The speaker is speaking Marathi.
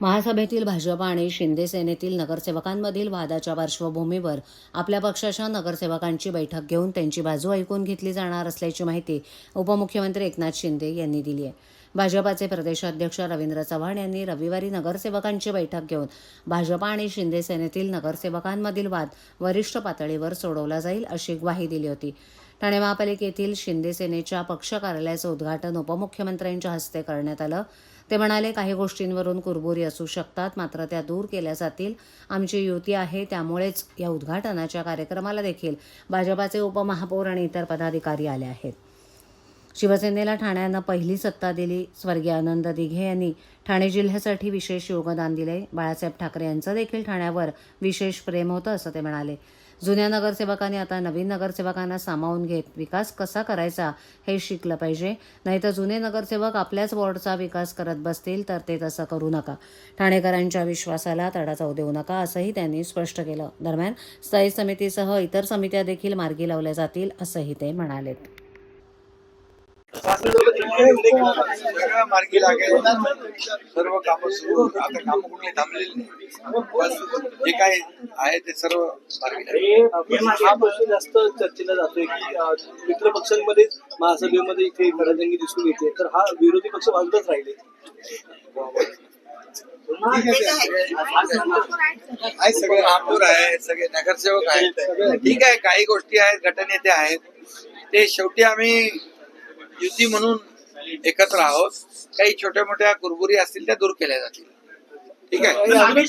महासभेतील भाजप आणि शिंदे सेनेतील नगरसेवकांमधील वादाच्या पार्श्वभूमीवर आपल्या पक्षाच्या नगरसेवकांची बैठक घेऊन त्यांची बाजू ऐकून घेतली जाणार असल्याची माहिती उपमुख्यमंत्री एकनाथ शिंदे यांनी दिली आहे। भाजपाचे प्रदेशाध्यक्ष रवींद्र चव्हाण यांनी रविवारी नगरसेवकांची बैठक घेऊन भाजप आणि शिंदे सेनेतील नगरसेवकांमधील वाद वरिष्ठ पातळीवर सोडवला जाईल अशी ग्वाही दिली होती। ठाणे महापालिकेतील शिंदे सेनेच्या पक्ष कार्यालयाचं उद्घाटन उपमुख्यमंत्र्यांच्या हस्ते करण्यात आलं। ते म्हणाले, काही गोष्टींवरून कुरबुरी असू शकतात, मात्र त्या दूर केल्या जातील। आमची युती आहे, त्यामुळेच या उद्घाटनाच्या कार्यक्रमाला देखील भाजपाचे उपमहापौर आणि इतर पदाधिकारी आले आहेत। शिवसेनेला ठाण्यानं पहिली सत्ता दिली। स्वर्गीय आनंद दिघे यांनी ठाणे जिल्ह्यासाठी विशेष योगदान दिले। बाळासाहेब ठाकरे यांचं देखील ठाण्यावर विशेष प्रेम होतं असं ते म्हणाले। जुन्या नगरसेवकांनी आता नवीन नगरसेवकांना सामावून घेत विकास कसा करायचा हे शिकलं पाहिजे, नाहीतर जुने नगरसेवक आपल्याच वॉर्डचा विकास करत बसतील तर ते तसं करू नका। ठाणेकरांच्या विश्वासाला तडा जाऊ देऊ नका असंही त्यांनी स्पष्ट केलं। दरम्यान स्थायी समितीसह इतर समित्या देखील मार्गी लावल्या जातील असंही ते म्हणाले। मार्गी लागेल, सर्व कामं सुरू, आता कामं कुठली थांबलेली नाही, जे काय आहे ते सर्व मार्गी लागेल। हा प्रश्न जास्त चर्चेला जातोय की मित्र पक्षांमध्ये महासभेमध्ये इथे खडाजंगी दिसून येते, तर हा विरोधी पक्ष बाजूलाच राहिले। आहे सगळे महापौर आहे, सगळे नगरसेवक आहेत, ठीक आहे, काही गोष्टी आहेत, गटनेते आहेत, ते शेवटी आम्ही युती म्हणून एकत्र आहोत। काही छोट्या मोठ्या कुरबुरी असतील त्या दूर केल्या जातील, ठीक आहे।